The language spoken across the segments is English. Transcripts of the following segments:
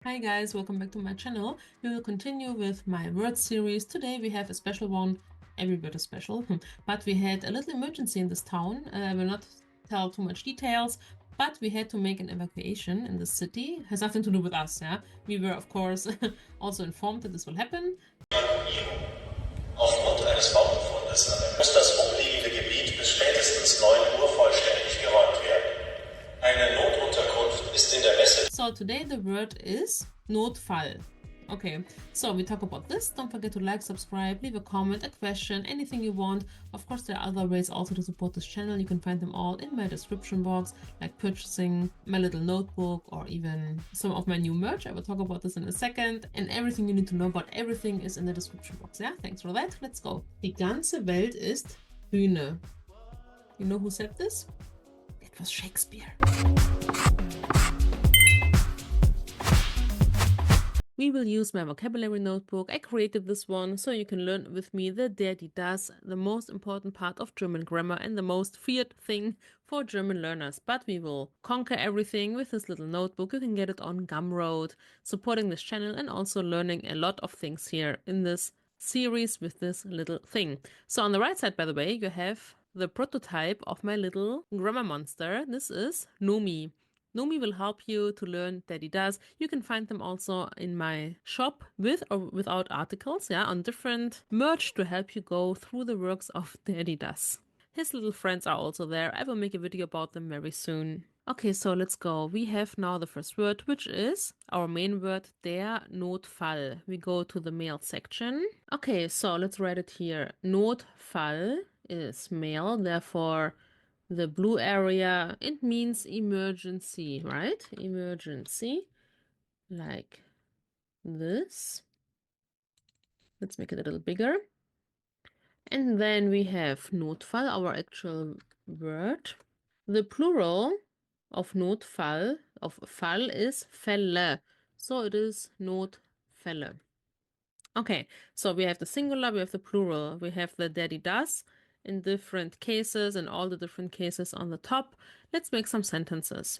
Hi guys, welcome back to my channel. We will continue with my word series. Today we have a special one. Every word is special, but we had a little emergency in this town. I will not tell too much details, but we had to make an evacuation in the city. Has nothing to do with us, yeah? We were, of course, also informed that this will happen. Aufgrund eines Baubefundes muss das umliegende Gebiet bis spätestens 9 Uhr vollständig geräumt werden. Eine Notunterkunft ist in der Messe. So today the word is Notfall. Okay, so we talk about this. Don't forget to like, subscribe, leave a comment, a question, anything you want. Of course, there are other ways also to support this channel. You can find them all in my description box, like purchasing my little notebook or even some of my new merch. I will talk about this in a second. And everything you need to know about everything is in the description box. Yeah, thanks for that. Let's go. Die ganze Welt ist Bühne. You know who said this? It was Shakespeare. We will use my vocabulary notebook. I created this one so you can learn with me the der, die, das, the most important part of German grammar and the most feared thing for German learners. But we will conquer everything with this little notebook. You can get it on Gumroad, supporting this channel and also learning a lot of things here in this series with this little thing. So on the right side, by the way, you have the prototype of my little grammar monster. This is Nomi. Nomi will help you to learn Daddy Does. You can find them also in my shop with or without articles, yeah, on different merch to help you go through the works of Daddy Does. His little friends are also there. I will make a video about them very soon. Okay, so let's go. We have now the first word, which is our main word, der Notfall. We go to the male section. Okay, so let's write it here. Notfall is male, therefore the blue area, it means emergency, right? Emergency, like this. Let's make it a little bigger. And then we have Notfall, our actual word. The plural of Notfall, of Fall, is Fälle. So it is Notfälle. Okay, so we have the singular, we have the plural, we have the Daddy Does in different cases and all the different cases on the top. Let's make some sentences.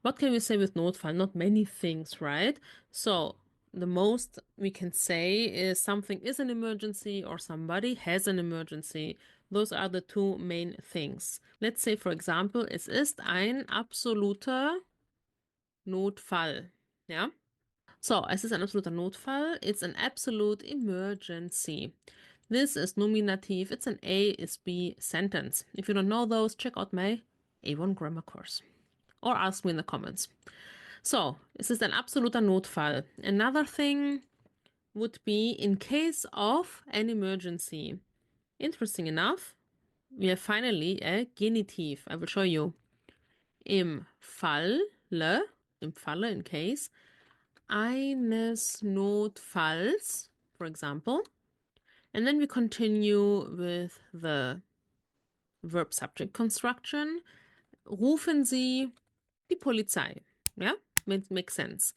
What can we say with Notfall? Not many things, right? So the most we can say is something is an emergency or somebody has an emergency. Those are the two main things. Let's say, for example, es ist ein absoluter Notfall. Yeah? So, es ist ein absoluter Notfall. It's an absolute emergency. This is nominative. It's an A is B sentence. If you don't know those, check out my A1 grammar course. Or ask me in the comments. So, es ist ein absoluter Notfall. Another thing would be in case of an emergency. Interesting enough, we have finally a genitive. I will show you. Im Falle, in case, eines Notfalls, for example. And then we continue with the verb-subject construction. Rufen Sie die Polizei. Yeah, makes sense.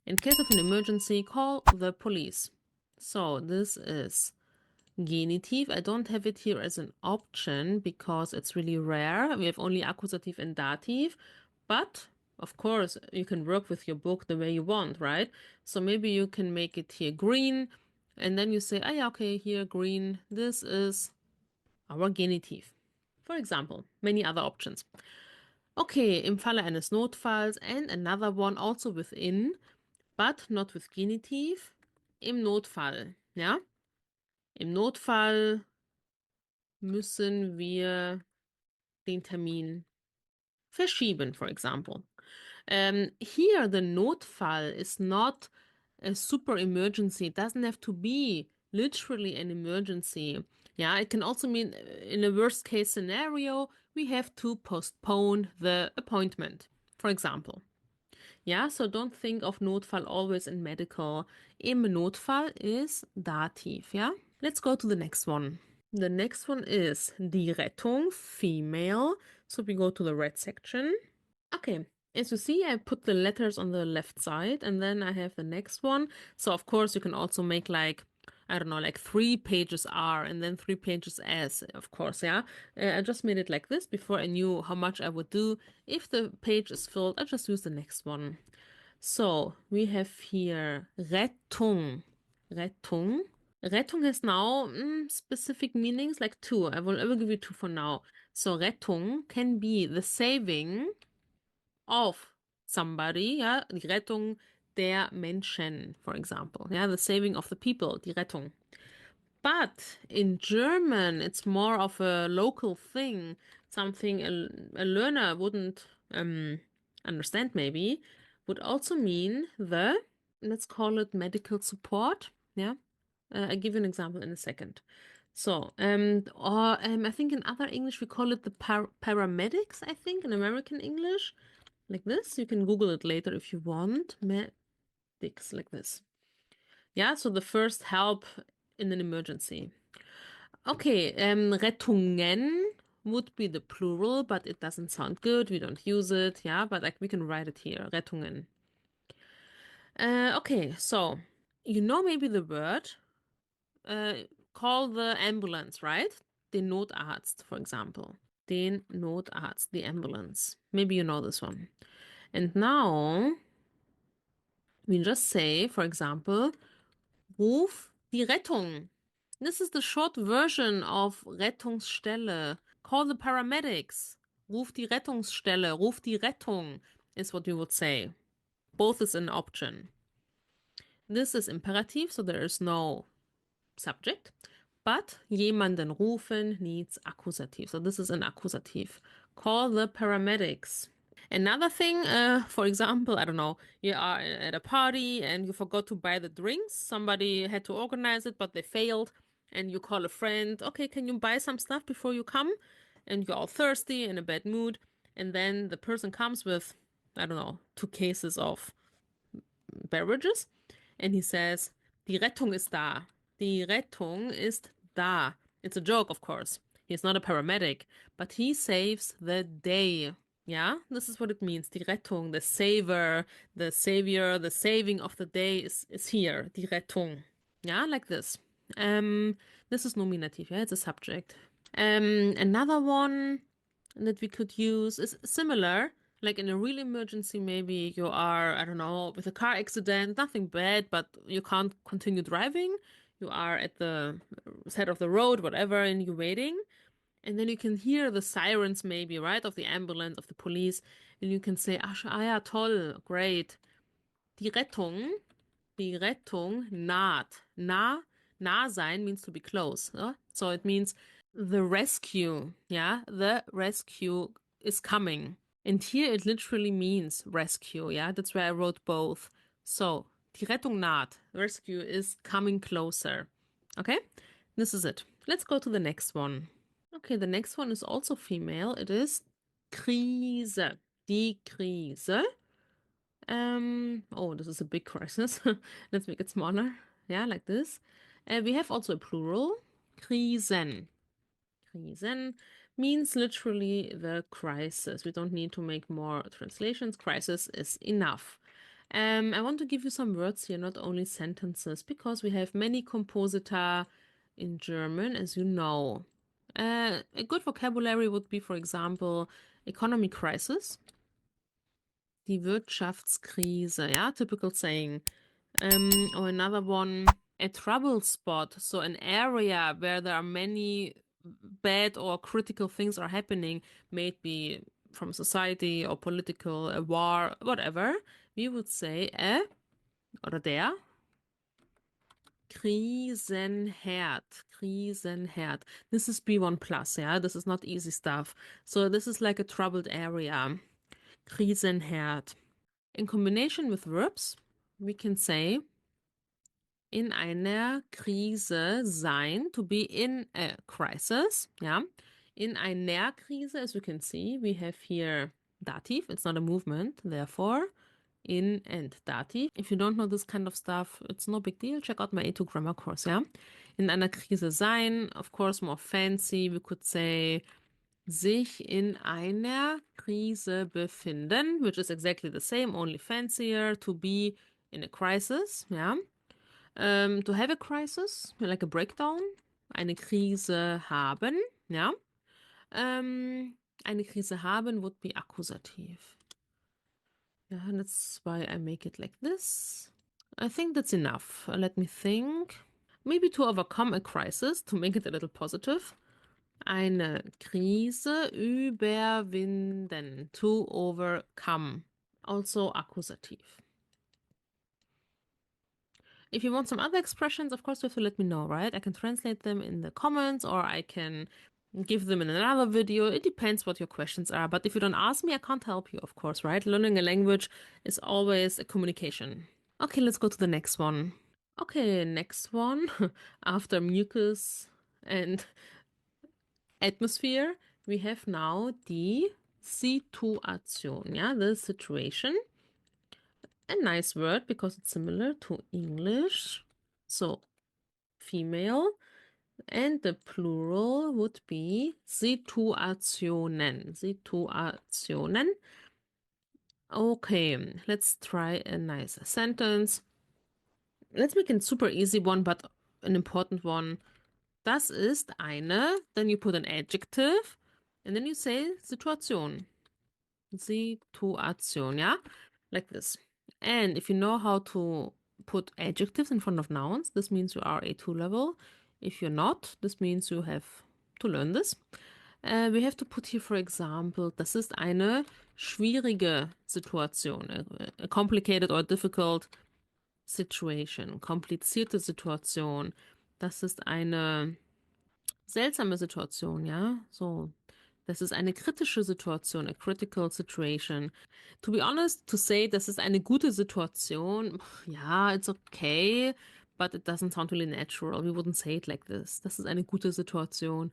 In case of an emergency, call the police. So this is genitive. I don't have it here as an option because it's really rare. We have only accusative and dative, but of course you can work with your book the way you want, right? So maybe you can make it here green and then you say, oh yeah, okay, here green, this is our genitive. For example, many other options. Okay, im Falle eines Notfalls, and another one also within, but not with genitive, im Notfall, ja? Im Notfall müssen wir den Termin verschieben, for example. Here, the Notfall is not a super emergency. It doesn't have to be literally an emergency. Yeah, it can also mean in a worst case scenario, we have to postpone the appointment, for example. Yeah, so don't think of Notfall always in medical. Im Notfall is dative, yeah? Let's go to the next one. The next one is die Rettung, female. So we go to the red section. Okay, as you see, I put the letters on the left side and then I have the next one. So of course you can also make like, I don't know, like 3 pages R and then 3 pages S, of course, yeah. I just made it like this before I knew how much I would do. If the page is filled, I just use the next one. So we have here Rettung. Rettung. Rettung has now specific meanings, like two. I will give you two for now. So Rettung can be the saving of somebody, yeah, die Rettung der Menschen, for example. Yeah, the saving of the people, die Rettung. But in German, it's more of a local thing, something a learner wouldn't understand maybe, would also mean the, let's call it medical support. Yeah. I'll give you an example in a second. So, I think in other English we call it the paramedics, I think, in American English. Like this. You can Google it later if you want. Medics, like this. Yeah, so the first help in an emergency. Okay, Rettungen would be the plural, but it doesn't sound good. We don't use it. Yeah, but like we can write it here. Rettungen. Okay, so you know maybe the word. Call the ambulance, right? Den Notarzt, for example. Den Notarzt, the ambulance. Maybe you know this one. And now we just say, for example, Ruf die Rettung. This is the short version of Rettungsstelle. Call the paramedics. Ruf die Rettungsstelle. Ruf die Rettung is what we would say. Both is an option. This is imperative, so there is no subject. But jemanden rufen needs accusative. So this is an accusative. Call the paramedics. Another thing, for example, I don't know, you are at a party and you forgot to buy the drinks. Somebody had to organize it, but they failed. And you call a friend, okay, can you buy some stuff before you come? And you're all thirsty, in a bad mood. And then the person comes with, I don't know, 2 cases of beverages. And he says, Die Rettung ist da. Die Rettung ist da. It's a joke, of course. He's not a paramedic, but he saves the day. Yeah, this is what it means. Die Rettung, the saver, the savior, the saving of the day is here. Die Rettung. Yeah, like this. This is nominative, yeah, it's a subject. Another one that we could use is similar. Like in a real emergency, maybe you are, I don't know, with a car accident, nothing bad, but you can't continue driving. You are at the side of the road, whatever, and you're waiting. And then you can hear the sirens, maybe, right, of the ambulance, of the police. And you can say, ah ja, toll, great. Die Rettung naht. Nah sein means to be close. Yeah? So it means the rescue. Yeah, the rescue is coming. And here it literally means rescue. Yeah, that's why I wrote both. So, die Rettung naht. Rescue is coming closer. Okay, this is it. Let's go to the next one. Okay, the next one is also female. It is Krise. Die Krise. Oh, this is a big crisis. Let's make it smaller. Yeah, like this. We have also a plural. Krisen. Krisen means literally the crisis. We don't need to make more translations. Crisis is enough. I want to give you some words here, not only sentences, because we have many compositor in German, as you know. A good vocabulary would be, for example, economy crisis, die Wirtschaftskrise, yeah, typical saying. Or another one, a trouble spot, so an area where there are many bad or critical things are happening, maybe from society or political, a war, whatever. We would say a oder der Krisenherd. Krisenherd. This is B1 plus, yeah. This is not easy stuff. So this is like a troubled area. Krisenherd. In combination with verbs, we can say in einer Krise sein, to be in a crisis, yeah. In einer Krise, as you can see, we have here dative. It's not a movement, therefore in and dative. If you don't know this kind of stuff, it's no big deal. Check out my A2 grammar course, yeah. In einer Krise sein, of course, more fancy. We could say sich in einer Krise befinden, which is exactly the same, only fancier. To be in a crisis, yeah. To have a crisis, like a breakdown. Eine Krise haben, ja. Eine Krise haben would be accusative. Yeah, and that's why I make it like this. I think that's enough. Let me think. Maybe to overcome a crisis, to make it a little positive. Eine Krise überwinden. To overcome. Also Akkusativ. If you want some other expressions, of course, you have to let me know, right? I can translate them in the comments or I can give them in another video. It depends what your questions are. But if you don't ask me, I can't help you, of course, right? Learning a language is always a communication. Okay, let's go to the next one. Okay, next one. After mucus and atmosphere, we have now die Situation, yeah, the situation. A nice word because it's similar to English. So, female. And the plural would be Situationen. Situationen. Okay, let's try a nice sentence. Let's make a super easy one, but an important one. Das ist eine, then you put an adjective, and then you say Situation. Situation, yeah? Like this. And if you know how to put adjectives in front of nouns, this means you are A2 level. If you're not, this means you have to learn this. We have to put here, for example, das ist eine schwierige Situation, a complicated or difficult situation, komplizierte Situation. Das ist eine seltsame Situation, ja? So, das ist eine kritische Situation, a critical situation. To be honest, to say das ist eine gute Situation, yeah, it's okay, but it doesn't sound really natural. We wouldn't say it like this. Das ist eine gute Situation.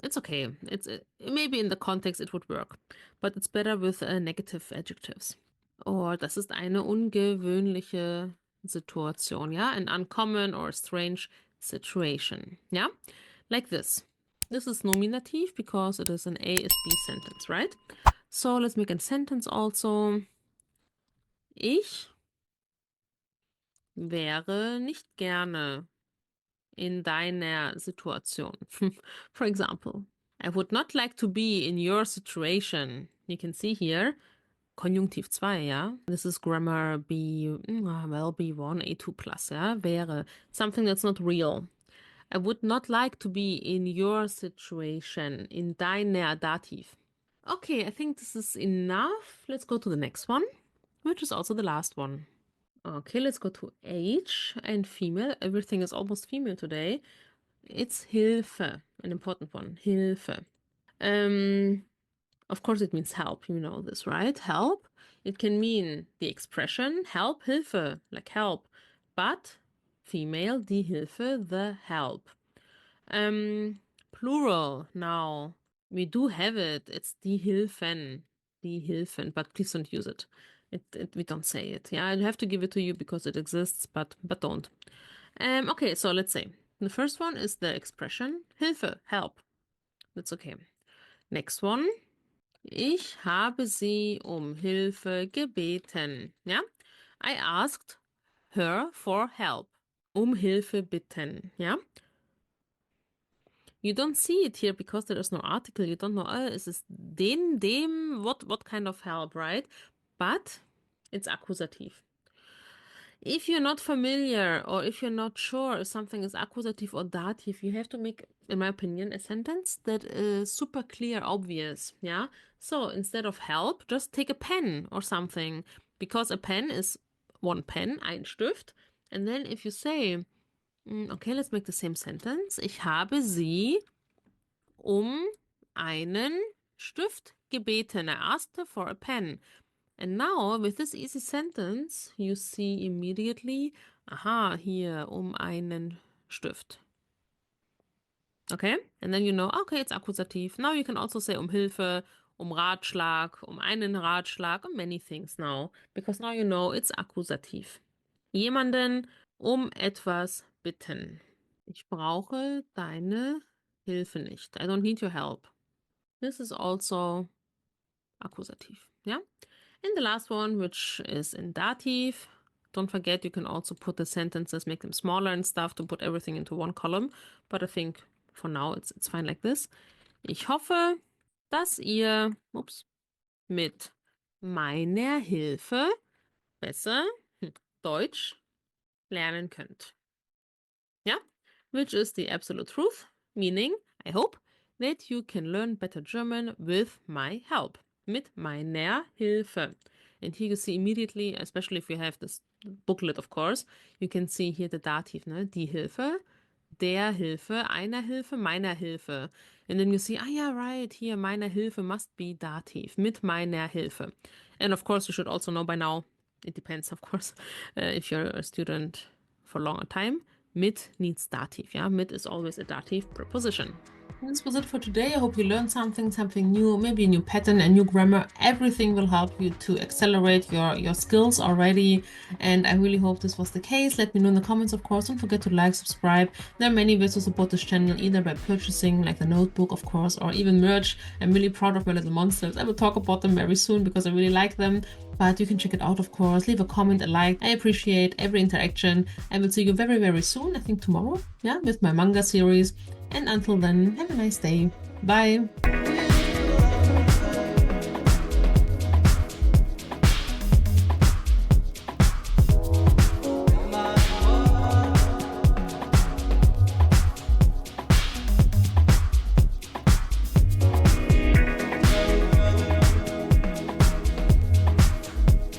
It's okay. It's maybe in the context it would work, but it's better with negative adjectives. Or das ist eine ungewöhnliche Situation, yeah? An uncommon or strange situation, yeah? Like this. This is nominative because it is an A is B sentence, right? So let's make a sentence also. Ich wäre nicht gerne in deiner Situation. For example, I would not like to be in your situation. You can see here, Konjunktiv 2, ja? This is grammar B, well, B1, A2 plus, ja? Wäre something that's not real. I would not like to be in your situation, in deiner Dativ. Okay, I think this is enough. Let's go to the next one, which is also the last one. Okay, let's go to age and female. Everything is almost female today. It's Hilfe, an important one. Hilfe. Of course, it means help. You know this, right? Help. It can mean the expression help, Hilfe, like help, but female, die Hilfe, the help. Plural now. We do have it. It's die Hilfen. Die Hilfen, but please don't use it. We don't say it. Yeah, I have to give it to you because it exists, but don't. Okay, so let's say the first one is the expression Hilfe, help. That's okay. Next one. Ich habe sie um Hilfe gebeten. Yeah, I asked her for help. Um Hilfe bitten. Yeah. You don't see it here because there is no article. You don't know, is this den, dem, what kind of help, right? But it's accusative. If you're not familiar or if you're not sure if something is accusative or dative, you have to make, in my opinion, a sentence that is super clear, obvious. Yeah. So instead of help, just take a pen or something because a pen is one pen, ein Stift. And then if you say, okay, let's make the same sentence. Ich habe sie um einen Stift gebeten. I asked her for a pen. And now, with this easy sentence, you see immediately, aha, hier um einen Stift. Okay? And then you know, okay, it's accusative. Now you can also say um Hilfe, um Ratschlag, um einen Ratschlag, um many things now. Because now you know it's accusativ. Jemanden um etwas bitten. Ich brauche deine Hilfe nicht. I don't need your help. This is also accusative. Yeah. And the last one, which is in dative. Don't forget, you can also put the sentences, make them smaller and stuff to put everything into one column. But I think for now it's fine like this. Ich hoffe, dass ihr mit meiner Hilfe besser Deutsch lernen könnt. Yeah, which is the absolute truth, meaning, I hope, that you can learn better German with my help, mit meiner Hilfe. And here you see immediately, especially if you have this booklet, of course, you can see here the Dativ, ne? Die Hilfe, der Hilfe, einer Hilfe, meiner Hilfe. And then you see, ah yeah, right, here, meiner Hilfe must be Dativ, mit meiner Hilfe. And of course, you should also know by now, it depends, of course, if you're a student for a longer time, mit needs dative, yeah? Mit is always a dative preposition. This was it for today. I hope you learned something new, maybe a new pattern, a new grammar. Everything will help you to accelerate your skills already. And I really hope this was the case. Let me know in the comments, of course. Don't forget to like, subscribe. There are many ways to support this channel, either by purchasing like the notebook, of course, or even merch. I'm really proud of my little monsters. I will talk about them very soon because I really like them. But you can check it out, of course. Leave a comment, a like. I appreciate every interaction. I will see you very, very soon. I think tomorrow, yeah, with my manga series. And until then, have a nice day. Bye.